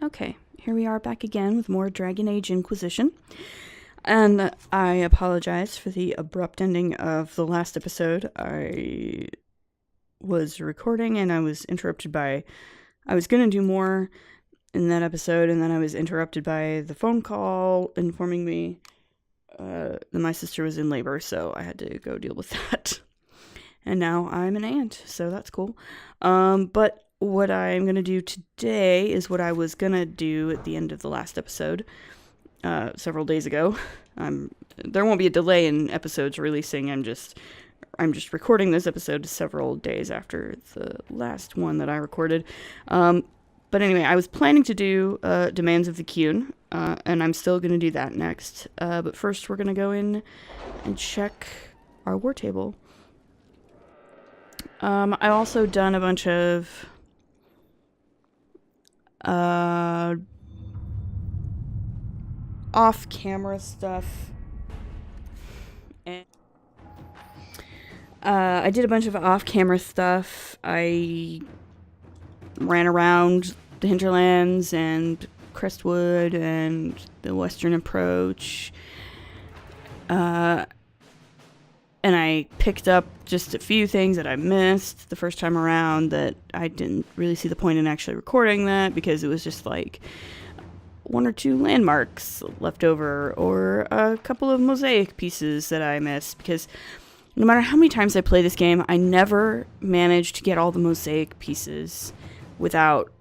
Okay, here we are back again with more Dragon Age Inquisition. And I apologize for the abrupt ending of the last episode. I was recording and I was interrupted by... I was going to do more in that episode, and then I was interrupted by the phone call informing me that my sister was in labor, so I had to go deal with that. And now I'm an aunt, so that's cool. But what I'm going to do today is what I was going to do at the end of the last episode several days ago. There won't be a delay in episodes releasing. I'm just recording this episode several days after the last one that I recorded. But anyway, I was planning to do Demands of the Qun, and I'm still going to do that next. But first we're going to go in and check our war table. I also done a bunch of off-camera stuff. And I did a bunch of off-camera stuff. I ran around the hinterlands and Crestwood and the Western Approach. And I picked up just a few things that I missed the first time around that I didn't really see the point in actually recording that, because it was just like one or two landmarks left over or a couple of mosaic pieces that I missed, because no matter how many times I play this game, I never manage to get all the mosaic pieces without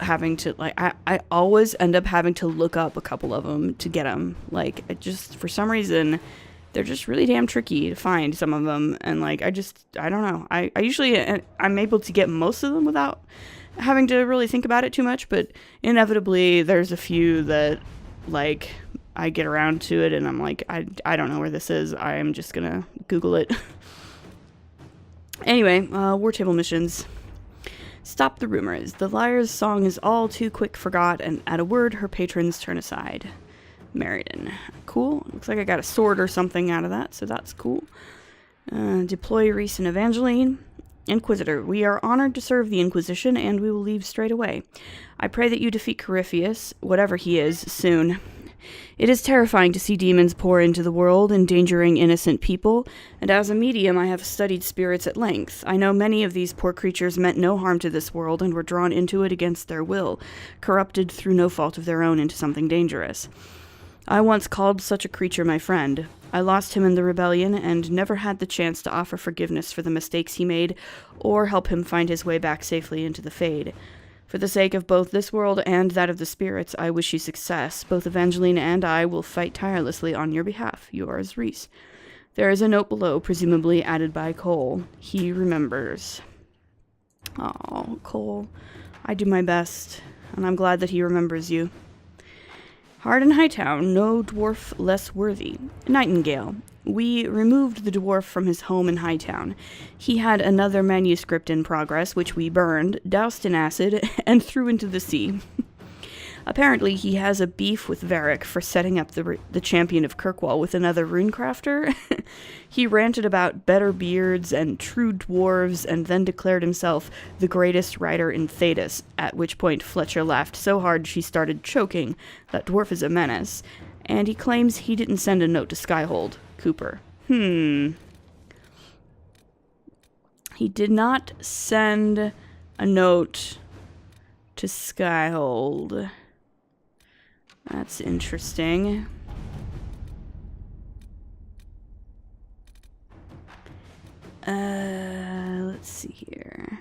having to, like, I always end up having to look up a couple of them to get them. Like, it just, for some reason, they're just really damn tricky to find, some of them, and like, I don't know. I usually, I'm able to get most of them without having to really think about it too much, but inevitably there's a few that, like, I get around to it and I'm like, I don't know where this is. I am just gonna Google it. Anyway, war table missions. Stop the rumors. The liar's song is all too quick forgot, and at a word her patrons turn aside. Meriden. Cool. Looks like I got a sword or something out of that, so that's cool. Deploy Reese and Evangeline. Inquisitor, we are honored to serve the Inquisition, and we will leave straight away. I pray that you defeat Corypheus, whatever he is, soon. It is terrifying to see demons pour into the world, endangering innocent people, and as a medium I have studied spirits at length. I know many of these poor creatures meant no harm to this world and were drawn into it against their will, corrupted through no fault of their own into something dangerous. I once called such a creature my friend. I lost him in the rebellion and never had the chance to offer forgiveness for the mistakes he made or help him find his way back safely into the Fade. For the sake of both this world and that of the spirits, I wish you success. Both Evangeline and I will fight tirelessly on your behalf. Yours, Reese. There is a note below, presumably added by Cole. He remembers. Oh, Cole. I do my best, and I'm glad that he remembers you. Hard in Hightown, no dwarf less worthy. Nightingale. We removed the dwarf from his home in Hightown. He had another manuscript in progress, which we burned, doused in acid, and threw into the sea. Apparently, he has a beef with Varric for setting up the champion of Kirkwall with another runecrafter. He ranted about better beards and true dwarves, and then declared himself the greatest writer in Thedas, at which point Fletcher laughed so hard she started choking. That dwarf is a menace. And he claims he didn't send a note to Skyhold. Cooper. He did not send a note to Skyhold. That's interesting. Let's see here.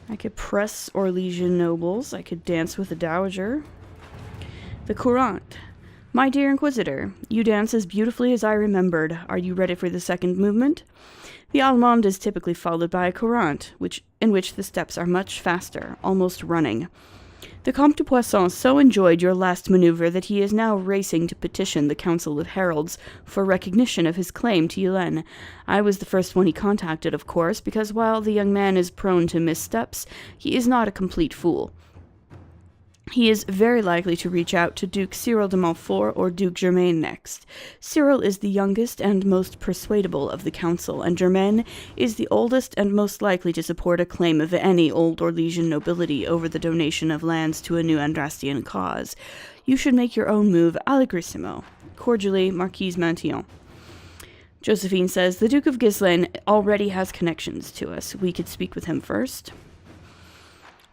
I could press Orlesian nobles. I could dance with the Dowager. The Courant. My dear Inquisitor, you dance as beautifully as I remembered. Are you ready for the second movement? The Allemande is typically followed by a Courant, in which the steps are much faster, almost running. The Comte de Poisson so enjoyed your last maneuver that he is now racing to petition the Council of Heralds for recognition of his claim to Yulin. I was the first one he contacted, of course, because while the young man is prone to missteps, he is not a complete fool. He is very likely to reach out to Duke Cyril de Montfort or Duke Germain next. Cyril is the youngest and most persuadable of the council, and Germain is the oldest and most likely to support a claim of any old Orlesian nobility over the donation of lands to a new Andrastian cause. You should make your own move allegrissimo. Cordially, Marquise Mantillon. Josephine says, the Duke of Ghislaine already has connections to us. We could speak with him first.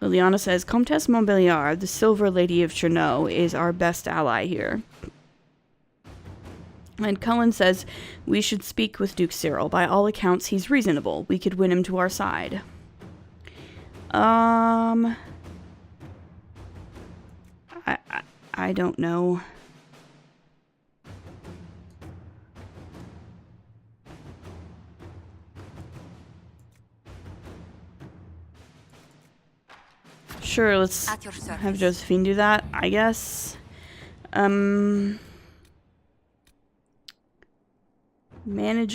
Liliana says, Comtesse Montbéliard, the Silver Lady of Chernow, is our best ally here. And Cullen says, we should speak with Duke Cyril. By all accounts, he's reasonable. We could win him to our side. I don't know. Sure, let's have Josephine do that, I guess. Manage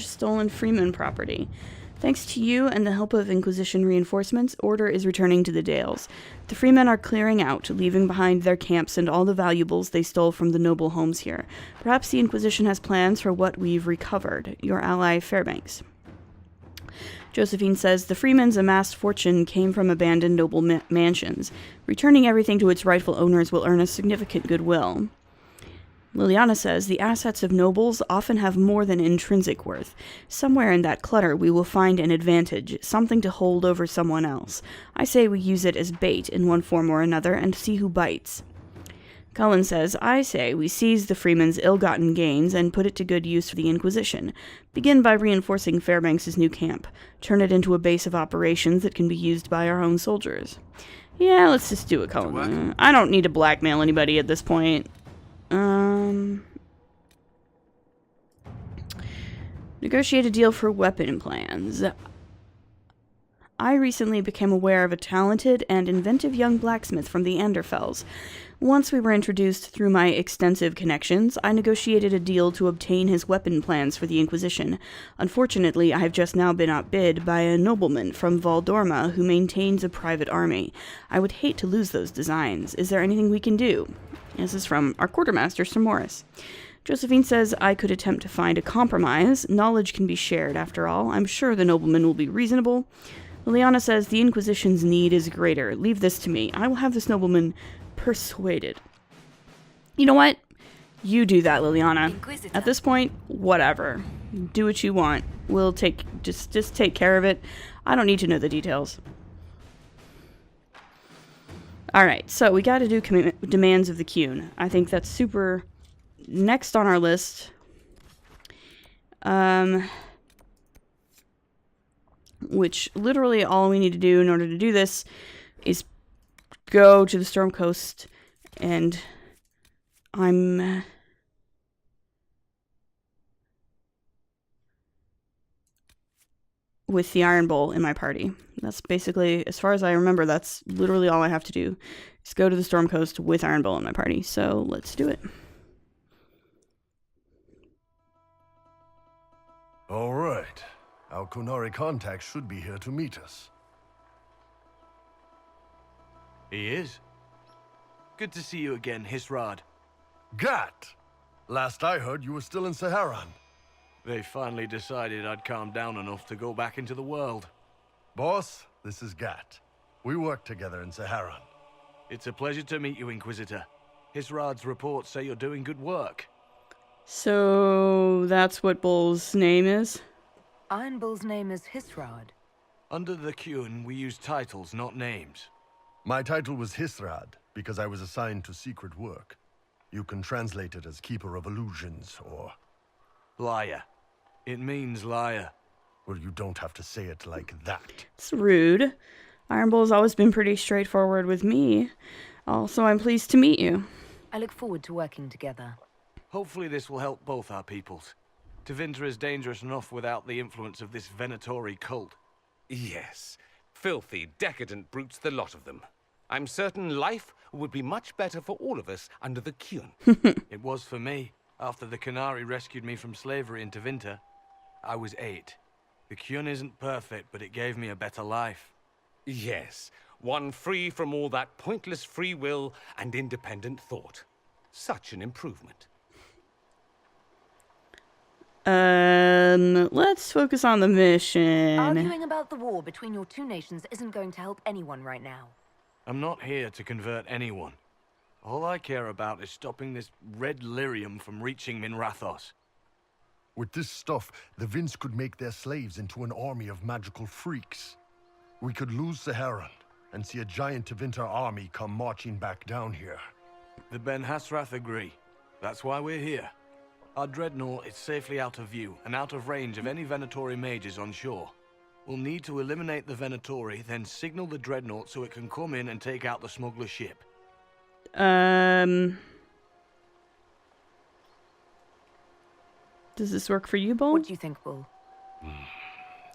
stolen Freeman property. Thanks to you and the help of Inquisition reinforcements, order is returning to the Dales. The Freemen are clearing out, leaving behind their camps and all the valuables they stole from the noble homes here. Perhaps the Inquisition has plans for what we've recovered. Your ally, Fairbanks. Josephine says, the Freemen's amassed fortune came from abandoned noble mansions. Returning everything to its rightful owners will earn us significant goodwill. Liliana says, the assets of nobles often have more than intrinsic worth. Somewhere in that clutter we will find an advantage, something to hold over someone else. I say we use it as bait in one form or another and see who bites. Cullen says, I say we seize the Freemen's ill-gotten gains and put it to good use for the Inquisition. Begin by reinforcing Fairbanks' new camp. Turn it into a base of operations that can be used by our own soldiers. Yeah, let's just do it, Cullen. I don't need to blackmail anybody at this point. Negotiate a deal for weapon plans. I recently became aware of a talented and inventive young blacksmith from the Anderfells. Once we were introduced through my extensive connections, I negotiated a deal to obtain his weapon plans for the Inquisition. Unfortunately, I have just now been outbid by a nobleman from Valdorma who maintains a private army. I would hate to lose those designs. Is there anything we can do? This is from our quartermaster, Sir Morris. Josephine says I could attempt to find a compromise. Knowledge can be shared, after all. I'm sure the nobleman will be reasonable. Liliana says the Inquisition's need is greater. Leave this to me. I will have this nobleman persuaded. You know what? You do that, Liliana. Inquisitor. At this point, whatever. Do what you want. We'll just take care of it. I don't need to know the details. Alright, so we gotta do demands of the Qun. I think that's super next on our list. Which literally all we need to do in order to do this is go to the Storm Coast, and I'm with the Iron Bowl in my party. That's basically, as far as I remember, that's literally all I have to do is go to the Storm Coast with Iron Bowl in my party. So let's do it. All right. Our Qunari contact should be here to meet us. He is. Good to see you again, Hisrad. Gat! Last I heard, you were still in Saharan. They finally decided I'd calmed down enough to go back into the world. Boss, this is Gat. We work together in Saharan. It's a pleasure to meet you, Inquisitor. Hisrad's reports say you're doing good work. So that's what Bull's name is? Iron Bull's name is Hisrad. Under the Qun, we use titles, not names. My title was Hisrad, because I was assigned to secret work. You can translate it as Keeper of Illusions, or... Liar. It means liar. Well, you don't have to say it like that. It's rude. Iron Bull's always been pretty straightforward with me. Also, I'm pleased to meet you. I look forward to working together. Hopefully this will help both our peoples. Tevinter is dangerous enough without the influence of this Venatori cult. Yes. Filthy, decadent brutes, the lot of them. I'm certain life would be much better for all of us under the Qun. It was for me, after the Qunari rescued me from slavery in Tevinter. I was 8. The Qun isn't perfect, but it gave me a better life. Yes. One free from all that pointless free will and independent thought. Such an improvement. Let's focus on the mission. Arguing about the war between your two nations isn't going to help anyone right now. I'm not here to convert anyone. All I care about is stopping this red lyrium from reaching Minrathos. With this stuff, the Vince could make their slaves into an army of magical freaks. We could lose Saharan and see a giant Tevinter army come marching back down here. The Ben Hasrath agree. That's why we're here. Our dreadnought is safely out of view and out of range of any Venatori mages on shore. We'll need to eliminate the Venatori, then signal the dreadnought so it can come in and take out the smuggler ship. Does this work for you, Bull? What do you think, Bull?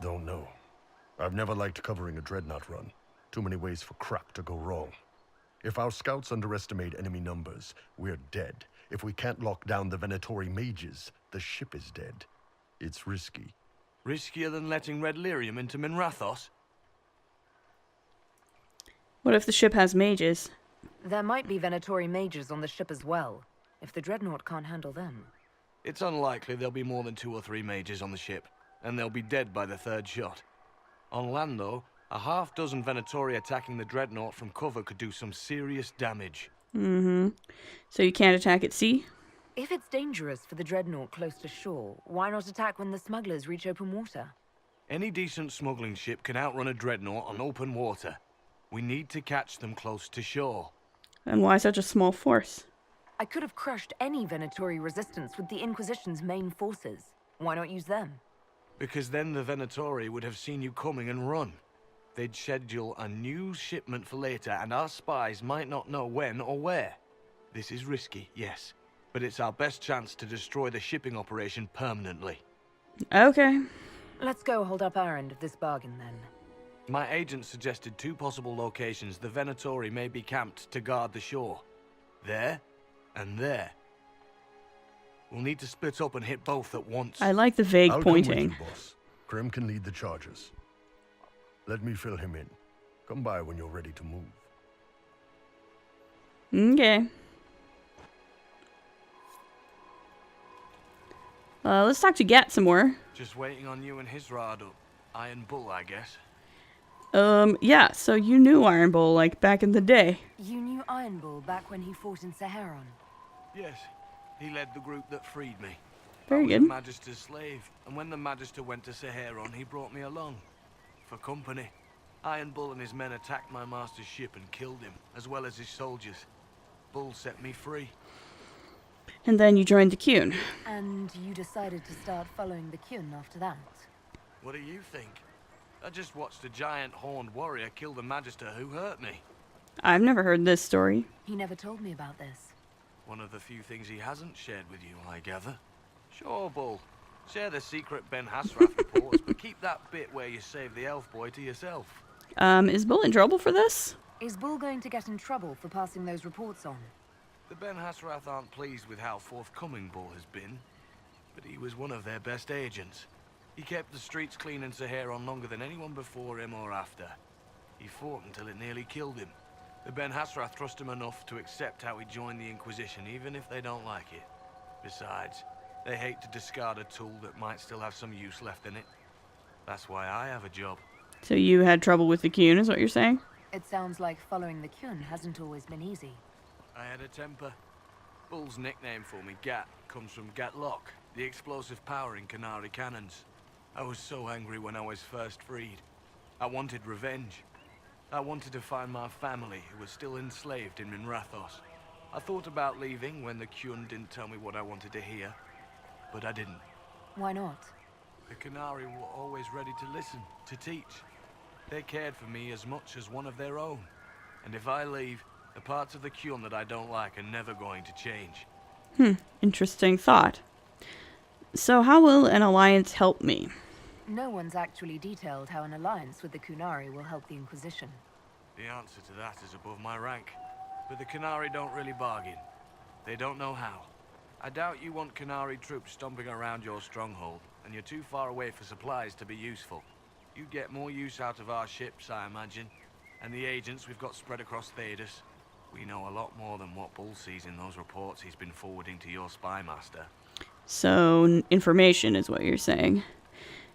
Don't know. I've never liked covering a dreadnought run. Too many ways for crap to go wrong. If our scouts underestimate enemy numbers, we're dead. If we can't lock down the Venatori mages, the ship is dead. It's risky. Riskier than letting red lyrium into Minrathos? What if the ship has mages? There might be Venatori mages on the ship as well, if the dreadnought can't handle them. It's unlikely there'll be more than 2 or 3 mages on the ship, and they'll be dead by the 3rd shot. On land, though, a half dozen Venatori attacking the dreadnought from cover could do some serious damage. So you can't attack at sea? If it's dangerous for the dreadnought close to shore, why not attack when the smugglers reach open water? Any decent smuggling ship can outrun a dreadnought on open water. We need to catch them close to shore. And why such a small force? I could have crushed any Venatori resistance with the Inquisition's main forces. Why not use them? Because then the Venatori would have seen you coming and run. They'd schedule a new shipment for later, and our spies might not know when or where. This is risky, yes, but it's our best chance to destroy the shipping operation permanently. Okay. Let's go hold up our end of this bargain, then. My agent suggested 2 possible locations the Venatori may be camped to guard the shore. There, and there. We'll need to split up and hit both at once. I like the vague I'll pointing. come with you, boss. Krim can lead the charges. Let me fill him in. Come by when you're ready to move. Okay. Let's talk to Gat some more. Just waiting on you and his rod up. Iron Bull, I guess. Yeah, so you knew Iron Bull, like, back in the day. You knew Iron Bull back when he fought in Saharan. Yes, he led the group that freed me. Very I was good. the Magister's slave, and when the Magister went to Saharan, he brought me along. For company. Iron Bull and his men attacked my master's ship and killed him, as well as his soldiers. Bull set me free. And then you joined the Qun. And you decided to start following the Qun after that? What do you think? I just watched a giant horned warrior kill the Magister who hurt me. I've never heard this story. He never told me about this. One of the few things he hasn't shared with you, I gather. Sure, Bull. Share the secret Ben Hasrath reports, but keep that bit where you save the elf boy to yourself. Is Bull in trouble for this? Is Bull going to get in trouble for passing those reports on? The Ben Hasrath aren't pleased with how forthcoming Bull has been, but he was one of their best agents. He kept the streets clean in Saharan longer than anyone before him or after. He fought until it nearly killed him. The Ben Hasrath trust him enough to accept how he joined the Inquisition, even if they don't like it. Besides, they hate to discard a tool that might still have some use left in it. That's why I have a job. So you had trouble with the Qun, is what you're saying? It sounds like following the Qun hasn't always been easy. I had a temper. Bull's nickname for me, Gat, comes from Gatlock, the explosive power in Canary cannons. I was so angry when I was first freed. I wanted revenge. I wanted to find my family, who was still enslaved in Minrathos. I thought about leaving when the Qun didn't tell me what I wanted to hear, but I didn't. Why not? The Canary were always ready to listen, to teach. They cared for me as much as one of their own. And if I leave, the parts of the Qun that I don't like are never going to change. Interesting thought. So how will an alliance help me? No one's actually detailed how an alliance with the Qunari will help the Inquisition. The answer to that is above my rank. But the Canary don't really bargain. They don't know how. I doubt you want Canary troops stomping around your stronghold, and you're too far away for supplies to be useful. You get more use out of our ships, I imagine. and the agents we've got spread across Thedas. We know a lot more than what Bull sees in those reports he's been forwarding to your spy master. So, information is what you're saying.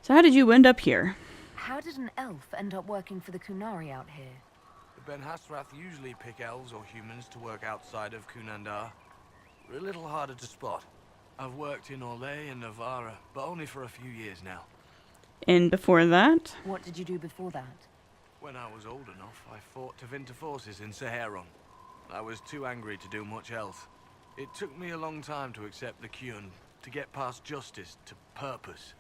So how did you end up here? How did an elf end up working for the Kunari out here? The Ben Hasrath usually pick elves or humans to work outside of Kunandar. We're a little harder to spot. I've worked in Orlais and Navarra, but only for a few years now. And before that? What did you do before that? When I was old enough, I fought Tevinter forces in Saharon. I was too angry to do much else. It took me a long time to accept the Kyun, to get past justice to purpose.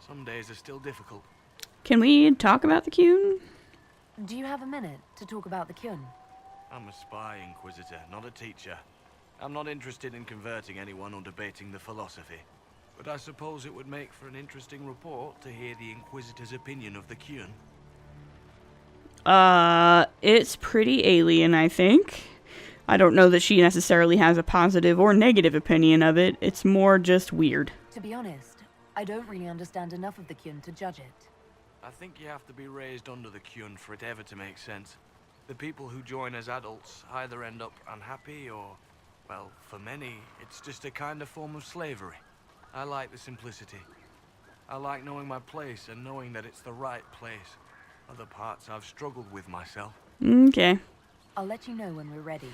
Some days are still difficult. Can we talk about the Kyun? Do you have a minute to talk about the Kyun? I'm a spy, Inquisitor, not a teacher. I'm not interested in converting anyone or debating the philosophy. But I suppose it would make for an interesting report to hear the Inquisitor's opinion of the Kyun. It's pretty alien, I think. I don't know that she necessarily has a positive or negative opinion of it. It's more just weird. To be honest, I don't really understand enough of the Kyun to judge it. I think you have to be raised under the Kyun for it ever to make sense. The people who join as adults either end up unhappy or, well, for many, it's just a kind of form of slavery. I like the simplicity. I like knowing my place and knowing that it's the right place. Other parts I've struggled with myself. Okay. I'll let you know when we're ready.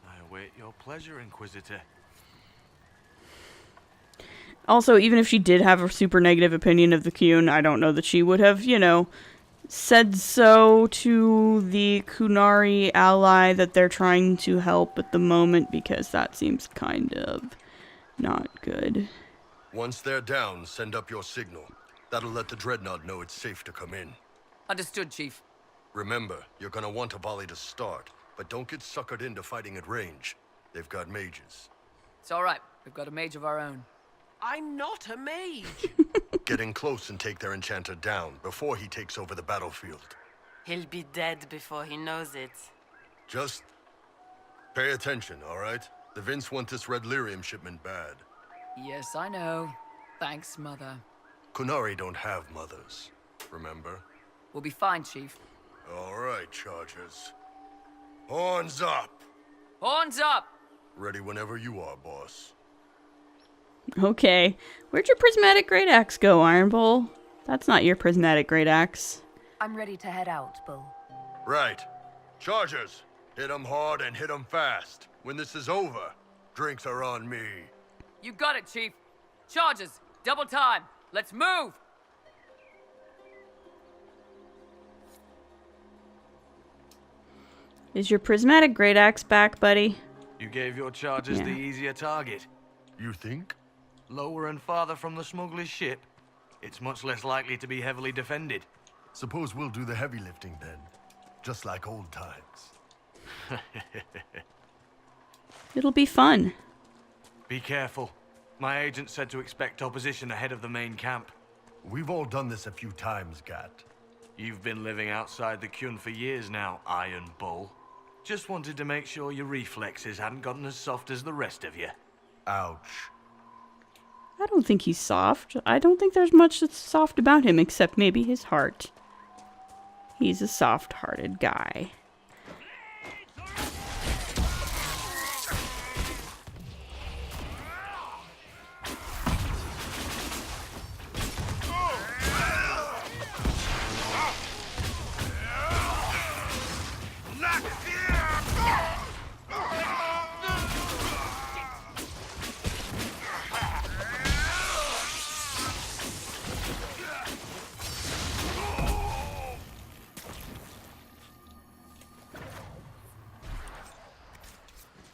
I await your pleasure, Inquisitor. Also, even if she did have a super negative opinion of the Kyun, I don't know that she would have, said so to the Kunari ally that they're trying to help at the moment, because that seems kind of not good. Once they're down, send up your signal. That'll let the Dreadnought know it's safe to come in. Understood, Chief. Remember, you're gonna want a volley to start, but don't get suckered into fighting at range. They've got mages. It's all right. We've got a mage of our own. I'm not a mage. Get in close and take their enchanter down before he takes over the battlefield. He'll be dead before he knows it. Just pay attention, all right? The Vince want this red lyrium shipment bad. Yes, I know. Thanks, Mother. Kunari don't have mothers, remember? We'll be fine, Chief. All right, Chargers. Horns up! Horns up! Ready whenever you are, boss. Okay. Where'd your prismatic great axe go, Iron Bull? That's not your prismatic great axe. I'm ready to head out, Bull. Right. Chargers, hit 'em hard and hit 'em fast. When this is over, drinks are on me. You got it, Chief. Charges! Double time! Let's move! Is your prismatic great axe back, buddy? You gave your charges the Yeah. easier target. You think? Lower and farther from the smuggler's ship, it's much less likely to be heavily defended. Suppose we'll do the heavy lifting then. Just like old times. It'll be fun. Be careful. My agent said to expect opposition ahead of the main camp. We've all done this a few times, Gat. You've been living outside the Kyun for years now, Iron Bull. Just wanted to make sure your reflexes hadn't gotten as soft as the rest of you. Ouch. I don't think he's soft. I don't think there's much that's soft about him except maybe his heart. He's a soft-hearted guy.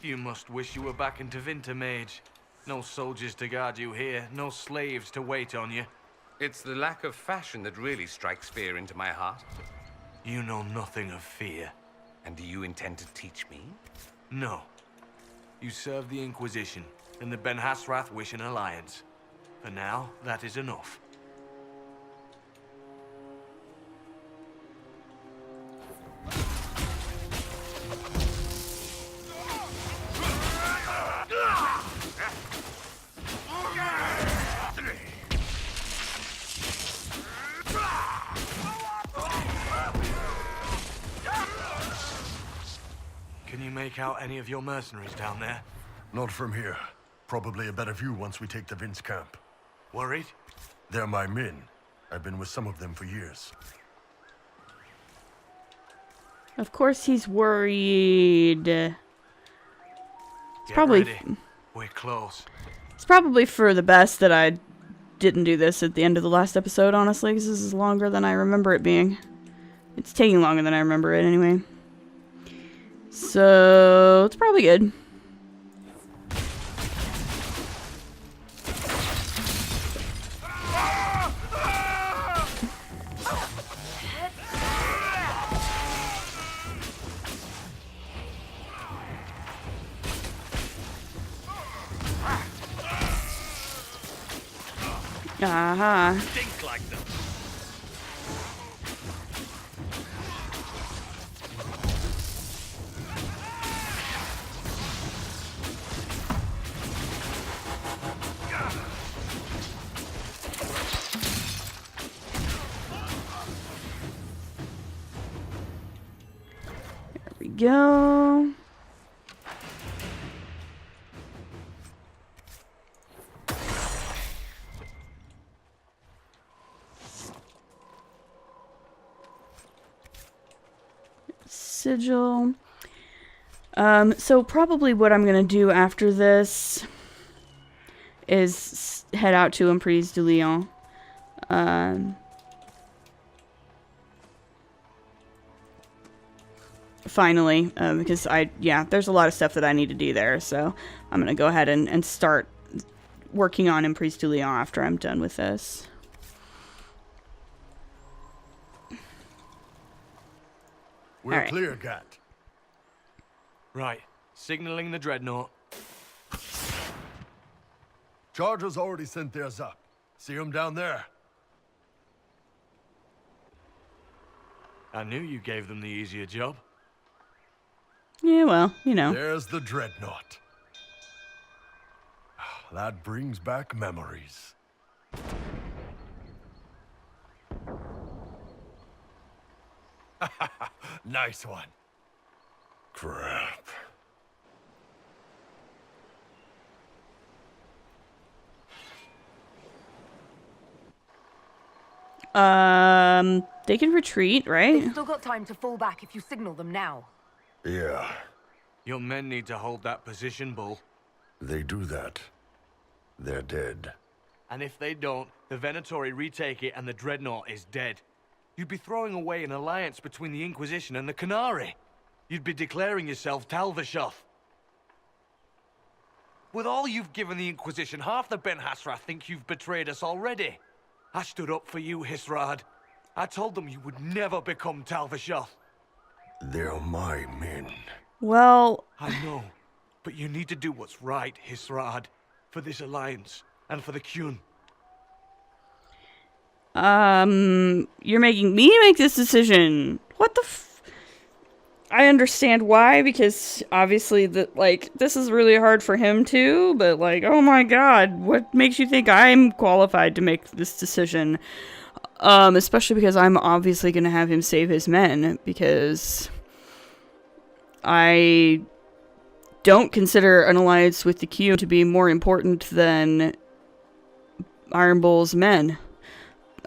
You must wish you were back in Tevinter, Mage. No soldiers to guard you here, no slaves to wait on you. It's the lack of fashion that really strikes fear into my heart. You know nothing of fear. And do you intend to teach me? No. You serve the Inquisition, and the Ben Hasrath wish an alliance. For now, that is enough. you make out any of your mercenaries down there? Not from here. Probably a better view once we take the Vince camp. Worried? They're my men. I've been with some of them for years. Of course he's worried. It's Get probably ready. We're close. it's probably for the best that I didn't do this at the end of the last episode, honestly, because this is longer than I remember it being. It's taking longer than I remember it anyway. So it's probably good. Aha. Think like them. There we go. Sigil. So probably what I'm gonna do after this is head out to Emprise de Lyon. Finally, because there's a lot of stuff that I need to do there, so I'm gonna go ahead and start working on Emprise de Lyon after I'm done with this. We're All right. clear, Gat. Right. Signaling the dreadnought. Chargers already sent theirs up. See them down there? I knew you gave them the easier job. Yeah, well, you know. There's the dreadnought. That brings back memories. Nice one. Crap. They can retreat, right? They've still got time to fall back if you signal them now. Yeah, Your men need to hold that position, Bull. they do that. They're dead. And if they don't, the Venatori retake it and the dreadnought is dead. You'd be throwing away an alliance between the Inquisition and the Canary. You'd be declaring yourself Talvishoth. With all you've given the Inquisition, half the Ben Hasra think you've betrayed us already. I stood up for you, Hisrad. I told them you would never become Talvishoth. They're my men. Well, I know, but you need to do what's right, Hisrad, for this alliance and for the Qun. you're making me make this decision. What the I understand why, because obviously this is really hard for him too, but oh my god, what makes you think I'm qualified to make this decision? Especially because I'm obviously gonna have him save his men, because I don't consider an alliance with the Q to be more important than Iron Bull's men.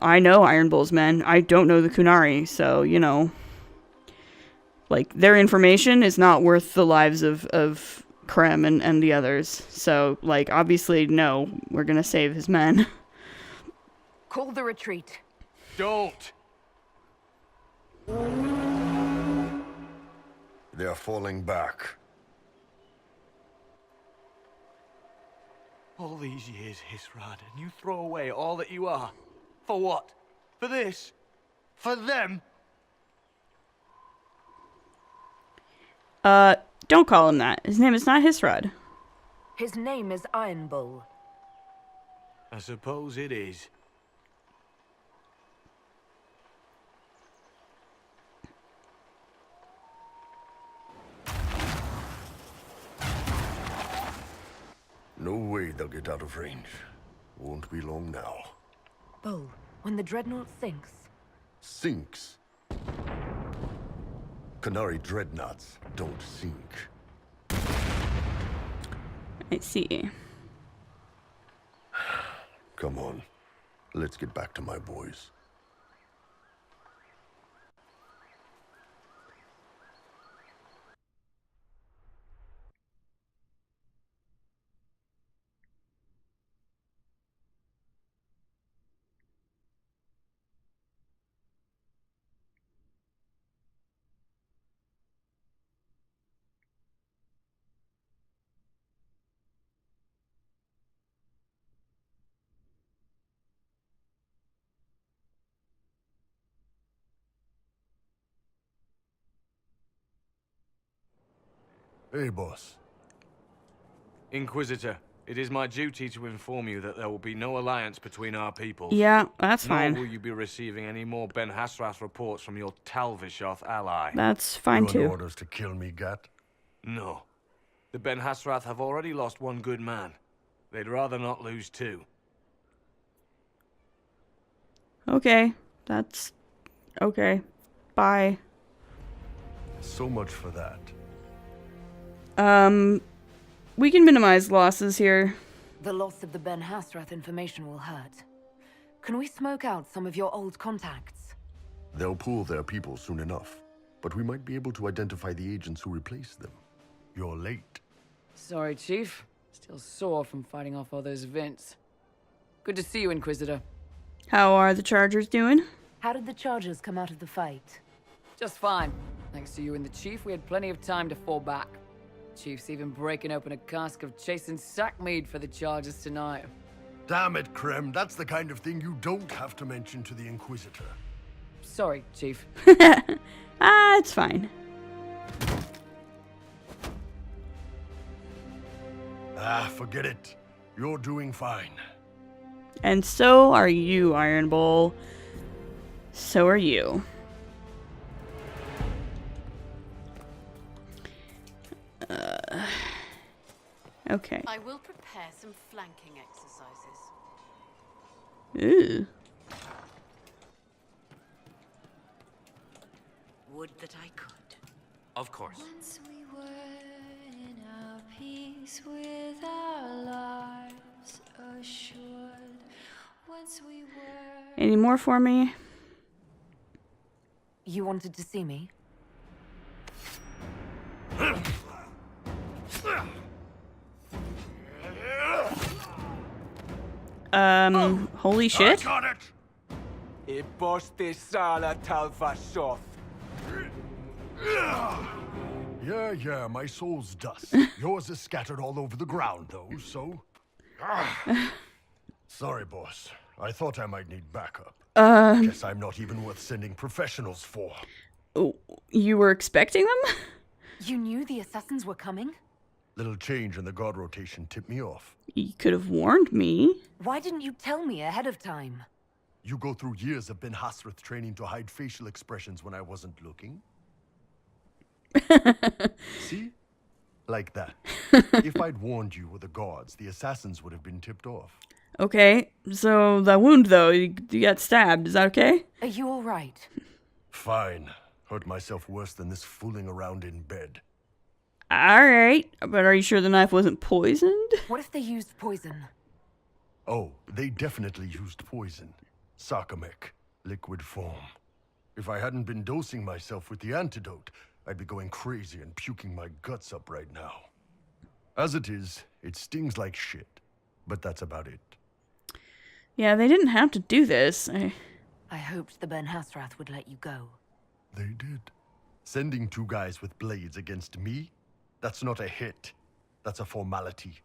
I know Iron Bull's men. I don't know the Kunari, so, you know. Their information is not worth the lives of Krem and the others. So, obviously, no, we're gonna save his men. Call the retreat. Don't! They're falling back. All these years, Hisrad, and you throw away all that you are. For what? For this? For them? Don't call him that. His name is not Hisrad. His name is Iron Bull. I suppose it is. No way they'll get out of range. Won't be long now. Bull, when the dreadnought sinks, Sinks. Canary dreadnoughts don't sink. I see. Come on. Let's get back to my boys. Hey, boss. Inquisitor, it is my duty to inform you that there will be no alliance between our peoples. Yeah, that's Nor fine. will you be receiving any more Ben Hasrath reports from your Talvishoth ally. That's fine You on too. orders to kill me, Gat? No. The Ben Hasrath have already lost one good man. They'd rather not lose two. Okay, that's okay. Bye. So much for that. We can minimize losses here. The loss of the Ben Hasrath information will hurt. Can we smoke out some of your old contacts? They'll pool their people soon enough, but we might be able to identify the agents who replaced them. You're late. Sorry, Chief. Still sore from fighting off all those vents. Good to see you, Inquisitor. How are the Chargers doing? How did the Chargers come out of the fight? Just fine. Thanks to you and the Chief, we had plenty of time to fall back. Chief's even breaking open a cask of chasing sackmead for the Chargers tonight. Damn it, Krem. That's the kind of thing you don't have to mention to the Inquisitor. Sorry, Chief. It's fine. Forget it. You're doing fine. And so are you, Iron Bull. So are you. Okay. I will prepare some flanking exercises. Ooh. Would that I could. Of course. Once we were in our peace with our lives assured. Once we were. Any more for me? You wanted to see me? Holy shit. Got it! Yeah, my soul's dust. Yours is scattered all over the ground, though, so... Sorry, boss. I thought I might need backup. Guess I'm not even worth sending professionals for. Oh, you were expecting them? You knew the assassins were coming? Little change in the guard rotation tipped me off. You could have warned me. Why didn't you tell me ahead of time? You go through years of Ben Hasrath training to hide facial expressions when I wasn't looking. See? Like that. If I'd warned you or the guards, the assassins would have been tipped off. Okay, so the wound though, you got stabbed, is that okay? Are you alright? Fine. Hurt myself worse than this fooling around in bed. Alright, but are you sure the knife wasn't poisoned? What if they used poison? Oh, they definitely used poison. Sarcomec, liquid form. If I hadn't been dosing myself with the antidote, I'd be going crazy and puking my guts up right now. As it is, it stings like shit. But that's about it. Yeah, they didn't have to do this. I hoped the Ben Hasrath would let you go. They did. Sending two guys with blades against me? That's not a hit. That's a formality.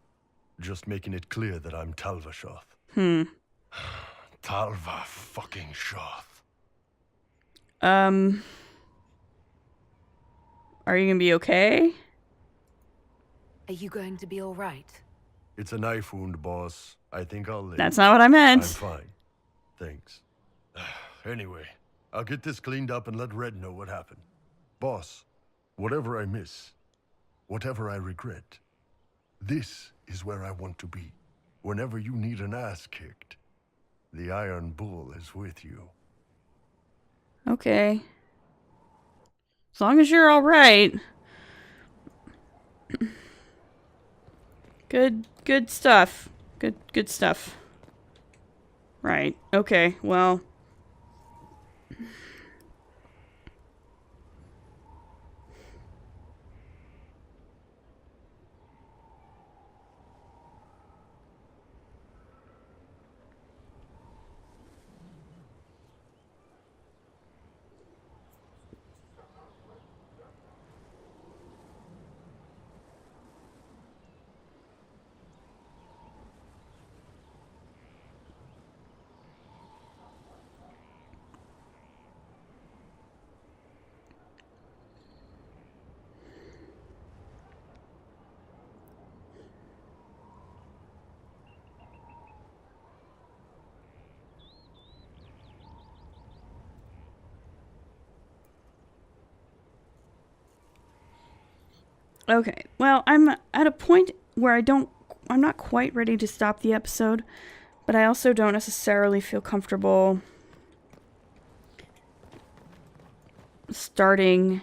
Just making it clear that I'm Talvishoth. Talva fucking Shoth. Are you gonna be okay? Are you going to be alright? It's a knife wound, boss. I think I'll live. That's not what I meant. I'm fine. Thanks. Anyway, I'll get this cleaned up and let Red know what happened. Boss, whatever I miss, whatever I regret, this is where I want to be. Whenever you need an ass kicked, the Iron Bull is with you. Okay. As long as you're alright. Good stuff. Good stuff. Right. Okay, well. Okay, well, I'm at a point where I'm not quite ready to stop the episode, but I also don't necessarily feel comfortable starting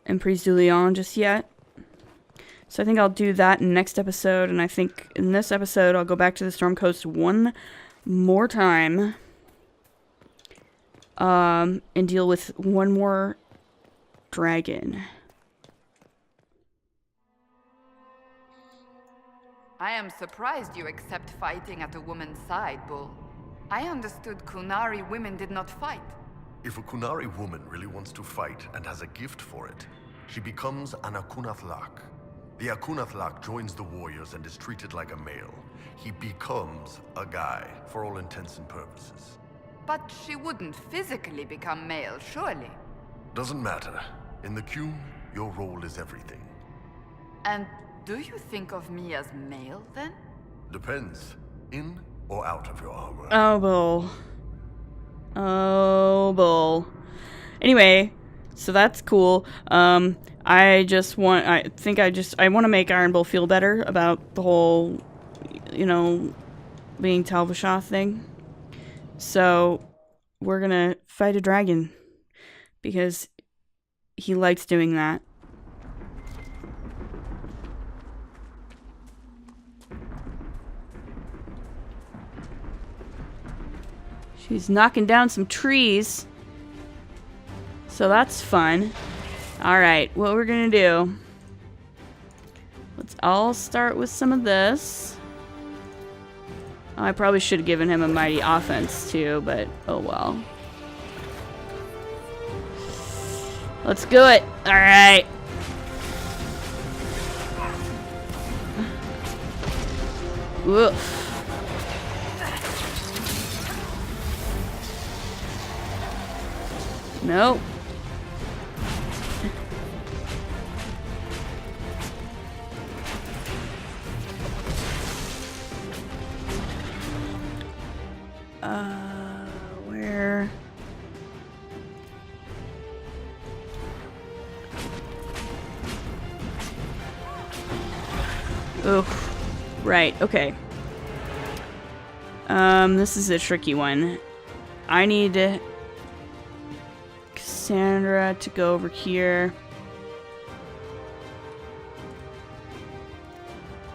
Emprise du Lion just yet. So I think I'll do that in next episode, and I think in this episode I'll go back to the Storm Coast one more time, and deal with one more dragon. I am surprised you accept fighting at a woman's side, Bull. I understood Kunari women did not fight. If a Kunari woman really wants to fight and has a gift for it, she becomes an Akunath-Lak. The Akunath-Lak joins the warriors and is treated like a male. He becomes a guy, for all intents and purposes. But she wouldn't physically become male, surely. Doesn't matter. In the Qun, your role is everything. And do you think of me as male, then? Depends. In or out of your armor. Oh, Bull. Oh, Bull. Anyway, so that's cool. I want to make Iron Bull feel better about the whole, being Tal-Vashoth thing. So, we're gonna fight a dragon. Because he likes doing that. She's knocking down some trees. So that's fun. Alright, what we're gonna do. Let's all start with some of this. Oh, I probably should have given him a mighty offense too, but oh well. Let's do it. Alright. Oof. Nope. Where? Oof. Right, okay. This is a tricky one. I need Cassandra to go over here.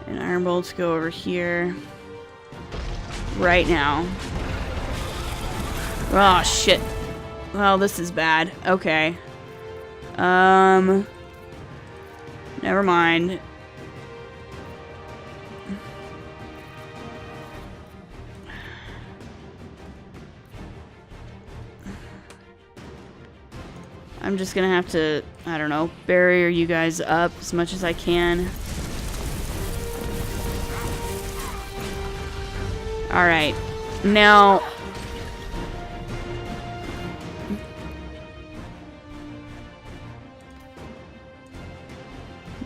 And Ironbolt to go over here. Right now. Oh, shit. Well, this is bad. Okay. Never mind. I'm just gonna have to, I don't know, barrier you guys up as much as I can. Alright. Now...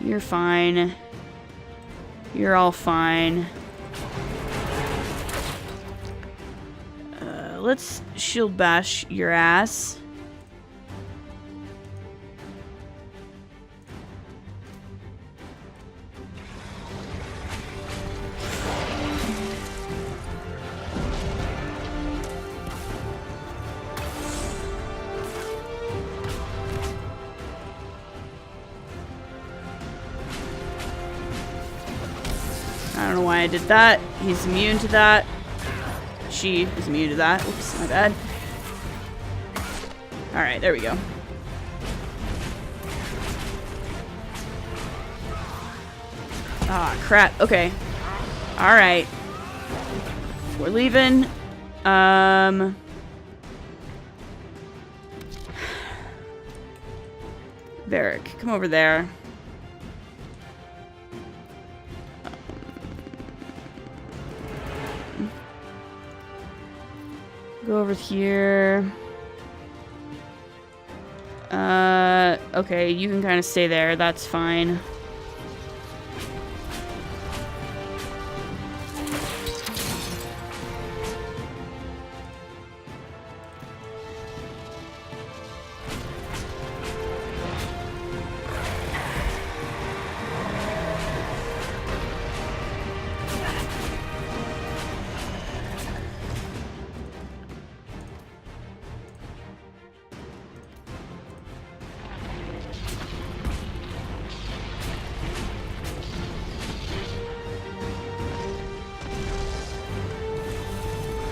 You're fine. You're all fine. Let's shield bash your ass. don't know why I did that. He's immune to that. She is immune to that. Oops, my bad. Alright, there we go. Ah, crap. Okay. Alright. We're leaving. Varric, come over there. Go over here. Okay, you can kind of stay there. That's fine.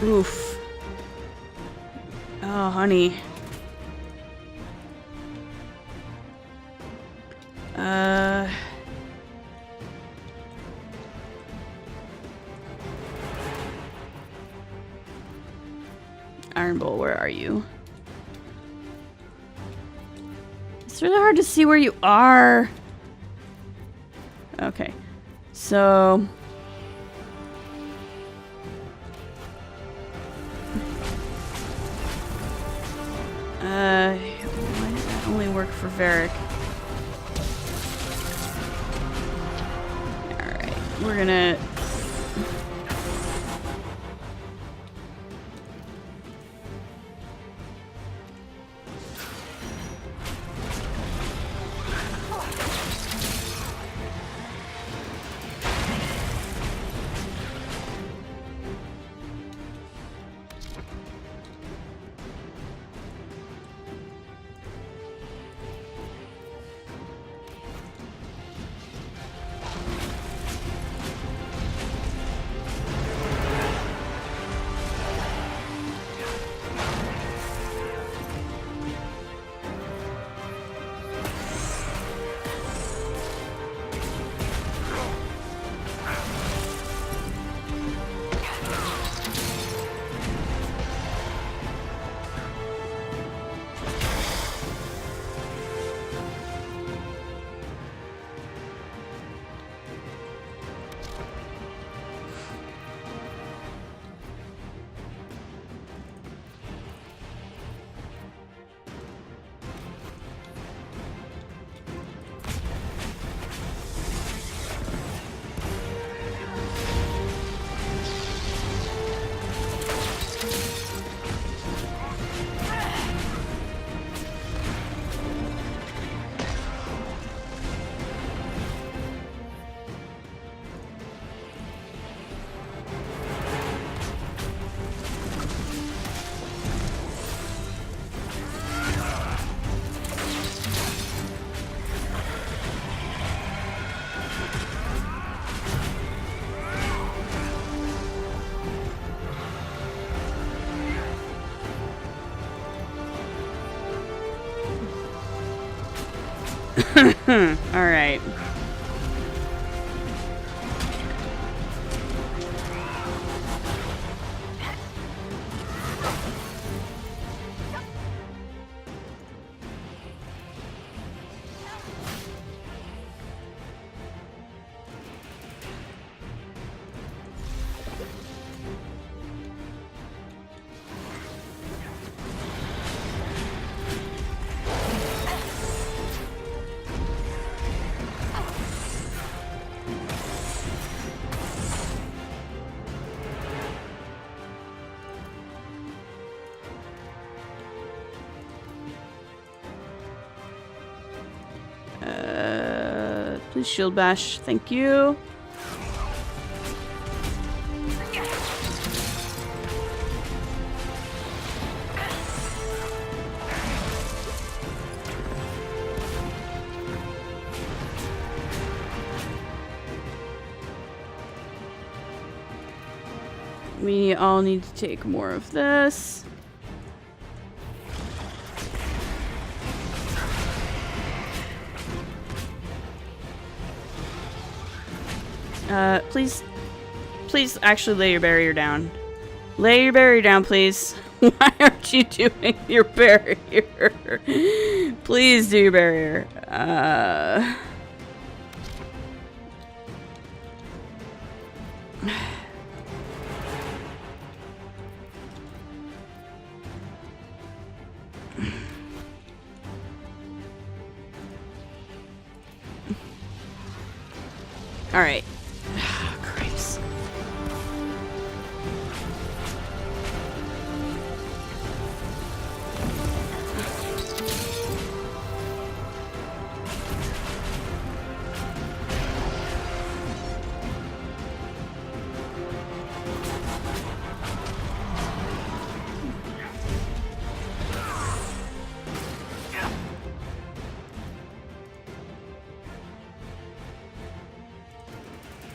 Oof. Oh, honey. Iron Bull, where are you? It's really hard to see where you are. Okay. So... why does that only work for Varric? Alright, we're gonna... Alright. Please shield bash. Thank you. We all need to take more of this. Please actually lay your barrier down. Lay your barrier down, please. Why aren't you doing your barrier? Please do your barrier. All right. Cripes.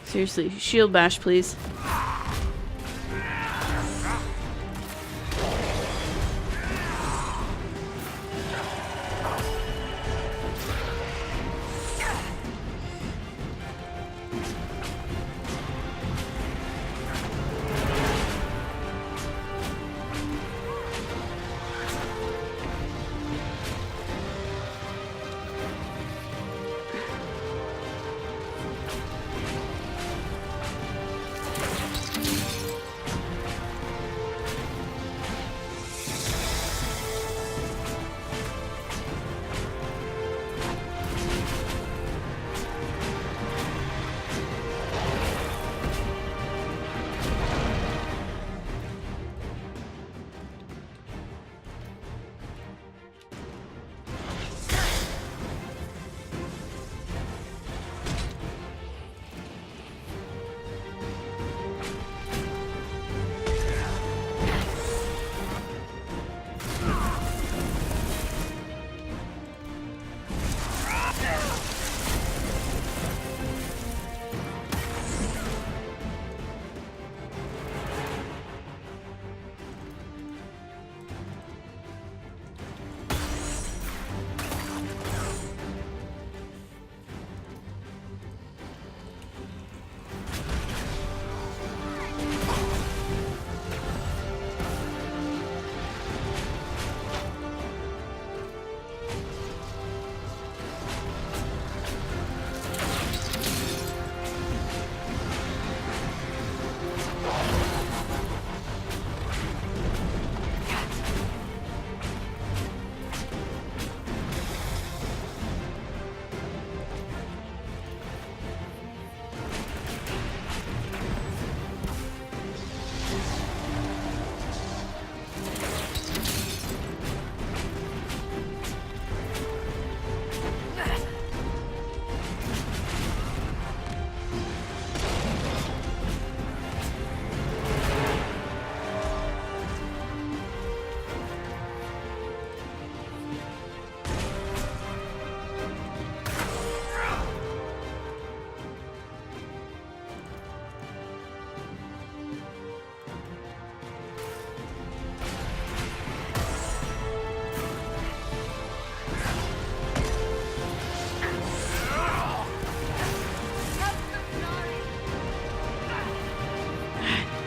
Seriously, shield bash, please.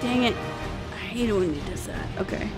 Dang it. I hate it when he does that. Okay.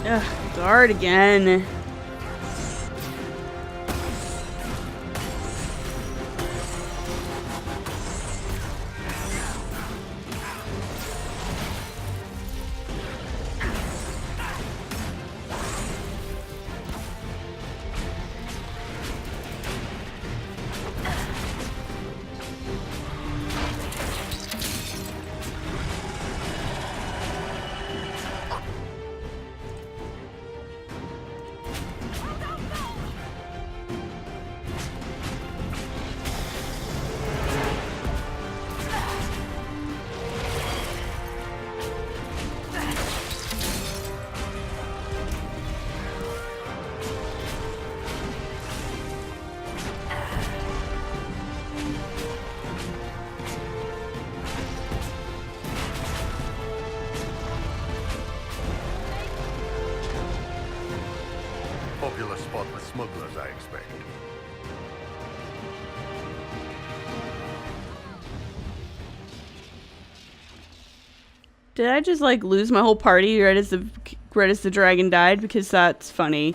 Ugh, guard again. Popular spot with smugglers, I expect. Did I just like lose my whole party right as the dragon died? Because that's funny.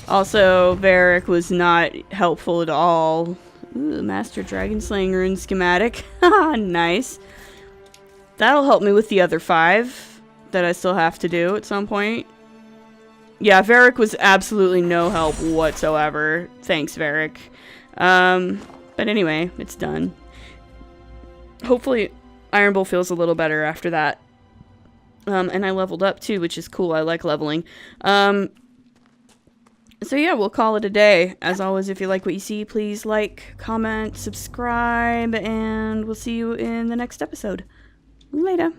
Also, Varric was not helpful at all. Ooh, Master Dragon Slaying Rune schematic. Haha, nice. That'll help me with the other 5 that I still have to do at some point. Yeah, Varric was absolutely no help whatsoever. Thanks, Varric. But anyway, it's done. Hopefully, Iron Bull feels a little better after that. And I leveled up too, which is cool. I like leveling. So yeah, we'll call it a day. As always, if you like what you see, please like, comment, subscribe, and we'll see you in the next episode. Later.